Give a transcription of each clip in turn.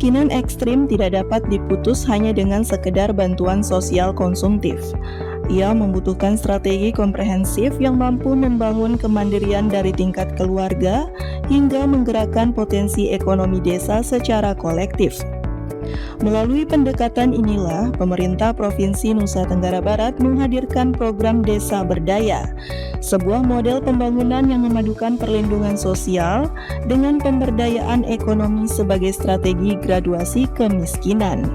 Kemiskinan ekstrim tidak dapat diputus hanya dengan sekedar bantuan sosial konsumtif. Ia membutuhkan strategi komprehensif yang mampu membangun kemandirian dari tingkat keluarga hingga menggerakkan potensi ekonomi desa secara kolektif. Melalui pendekatan inilah, pemerintah Provinsi Nusa Tenggara Barat menghadirkan program Desa Berdaya, sebuah model pembangunan yang memadukan perlindungan sosial dengan pemberdayaan ekonomi sebagai strategi graduasi kemiskinan.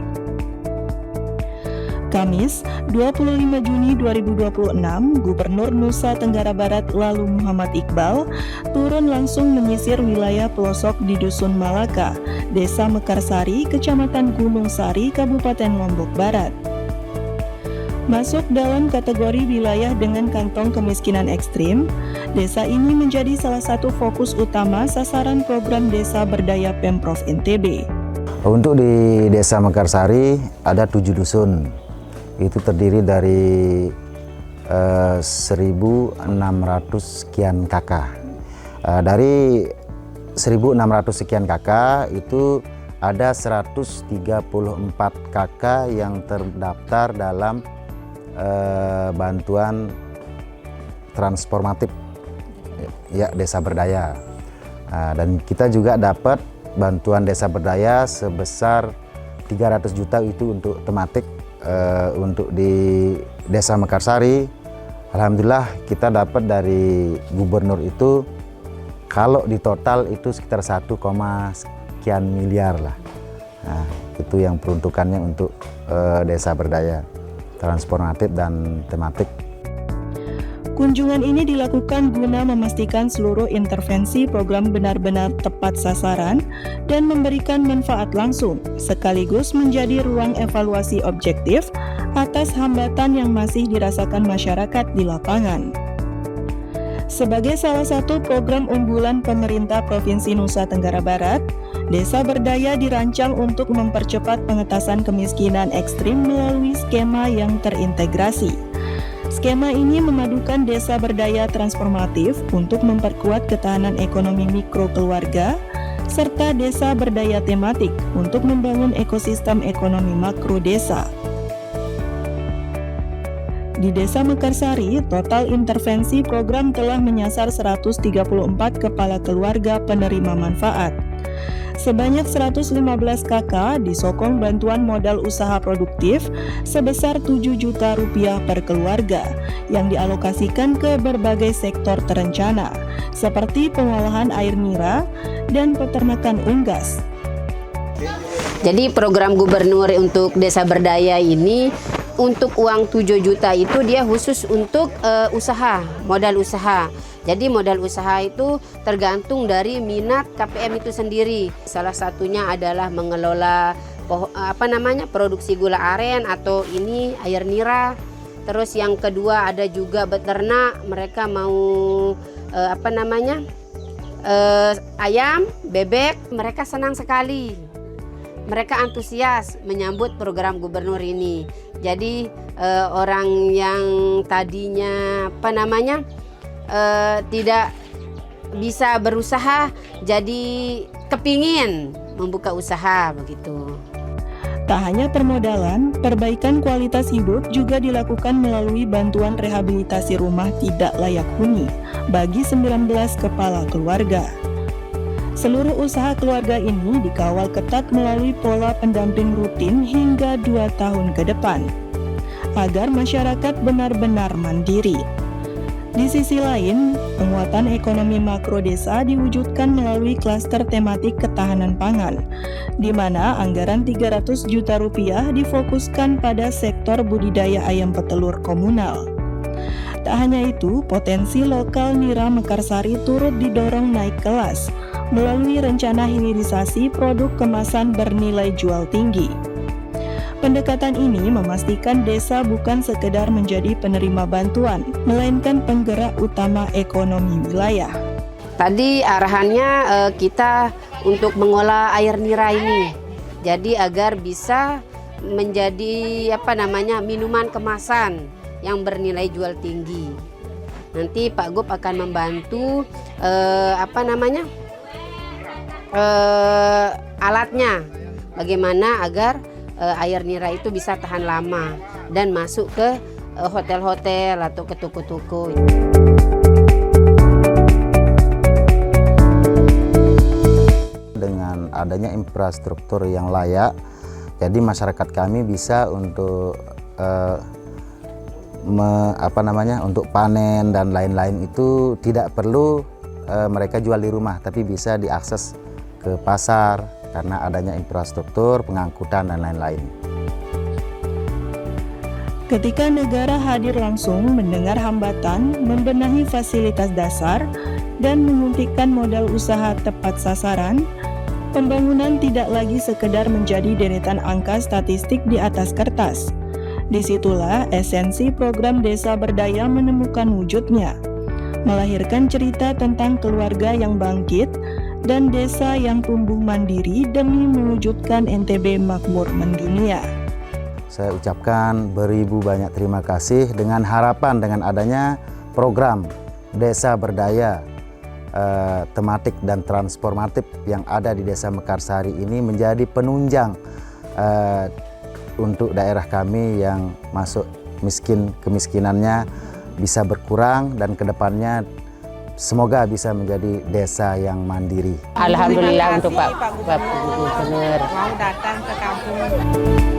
Kamis, 25 Juni 2026, Gubernur Nusa Tenggara Barat Lalu Muhammad Iqbal turun langsung menyisir wilayah pelosok di Dusun Malaka, Desa Mekarsari, Kecamatan Gunung Sari, Kabupaten Lombok Barat. Masuk dalam kategori wilayah dengan kantong kemiskinan ekstrim, desa ini menjadi salah satu fokus utama sasaran program Desa Berdaya Pemprov NTB. Untuk di Desa Mekarsari ada 7 dusun. Itu terdiri dari 1.600 sekian kakak. Dari 1.600 sekian kakak itu ada 134 kakak yang terdaftar dalam bantuan transformatif ya Desa Berdaya. Dan kita juga dapat bantuan Desa Berdaya sebesar 300 juta itu untuk tematik. Untuk di Desa Mekarsari, alhamdulillah kita dapat dari gubernur itu kalau di total itu sekitar 1, sekian miliar lah. Nah, itu yang peruntukannya untuk Desa Berdaya, transformatif dan tematik. Kunjungan ini dilakukan guna memastikan seluruh intervensi program benar-benar tepat sasaran dan memberikan manfaat langsung, sekaligus menjadi ruang evaluasi objektif atas hambatan yang masih dirasakan masyarakat di lapangan. Sebagai salah satu program unggulan pemerintah Provinsi Nusa Tenggara Barat, Desa Berdaya dirancang untuk mempercepat pengentasan kemiskinan ekstrim melalui skema yang terintegrasi. Skema ini memadukan desa berdaya transformatif untuk memperkuat ketahanan ekonomi mikro keluarga, serta desa berdaya tematik untuk membangun ekosistem ekonomi makro desa. Di Desa Mekarsari, total intervensi program telah menyasar 134 kepala keluarga penerima manfaat. Sebanyak 115 kakak disokong bantuan modal usaha produktif sebesar 7 juta rupiah per keluarga yang dialokasikan ke berbagai sektor terencana seperti pengolahan air nira dan peternakan unggas. Jadi program gubernur untuk Desa Berdaya ini untuk uang 7 juta itu dia khusus untuk usaha, modal usaha. Jadi modal usaha itu tergantung dari minat KPM itu sendiri. Salah satunya adalah mengelola produksi gula aren atau ini air nira. Terus yang kedua ada juga beternak, mereka mau ayam, bebek, mereka senang sekali. Mereka antusias menyambut program gubernur ini. Jadi orang yang tadinya tidak bisa berusaha jadi kepingin membuka usaha begitu. Tak hanya permodalan, perbaikan kualitas hidup juga dilakukan melalui bantuan rehabilitasi rumah tidak layak huni bagi 19 kepala keluarga. Seluruh usaha keluarga ini dikawal ketat melalui pola pendamping rutin hingga 2 tahun ke depan, agar masyarakat benar-benar mandiri. Di sisi lain, penguatan ekonomi makro desa diwujudkan melalui klaster tematik ketahanan pangan, di mana anggaran 300 juta rupiah difokuskan pada sektor budidaya ayam petelur komunal. Tak hanya itu, potensi lokal nira Mekarsari turut didorong naik kelas melalui rencana hilirisasi produk kemasan bernilai jual tinggi. Pendekatan ini memastikan desa bukan sekedar menjadi penerima bantuan, melainkan penggerak utama ekonomi wilayah. Tadi arahannya kita untuk mengolah air nira ini, jadi agar bisa menjadi minuman kemasan yang bernilai jual tinggi. Nanti Pak Gub akan membantu alatnya bagaimana agar air nira itu bisa tahan lama dan masuk ke hotel-hotel atau ke toko-toko. Dengan adanya infrastruktur yang layak, jadi masyarakat kami bisa untuk untuk panen dan lain-lain itu tidak perlu mereka jual di rumah, tapi bisa diakses ke pasar karena adanya infrastruktur, pengangkutan dan lain-lain. Ketika negara hadir langsung mendengar hambatan, membenahi fasilitas dasar, dan menyuntikkan modal usaha tepat sasaran, pembangunan tidak lagi sekedar menjadi deretan angka statistik di atas kertas. Disitulah esensi program Desa Berdaya menemukan wujudnya, melahirkan cerita tentang keluarga yang bangkit dan desa yang tumbuh mandiri demi mewujudkan NTB makmur mendunia. Saya ucapkan beribu banyak terima kasih dengan harapan dengan adanya program Desa Berdaya tematik dan transformatif yang ada di Desa Mekarsari ini menjadi penunjang untuk daerah kami yang masuk kemiskinannya bisa berkurang dan kedepannya semoga bisa menjadi desa yang mandiri. Alhamdulillah untuk Pak Gubernur mau datang ke kampung.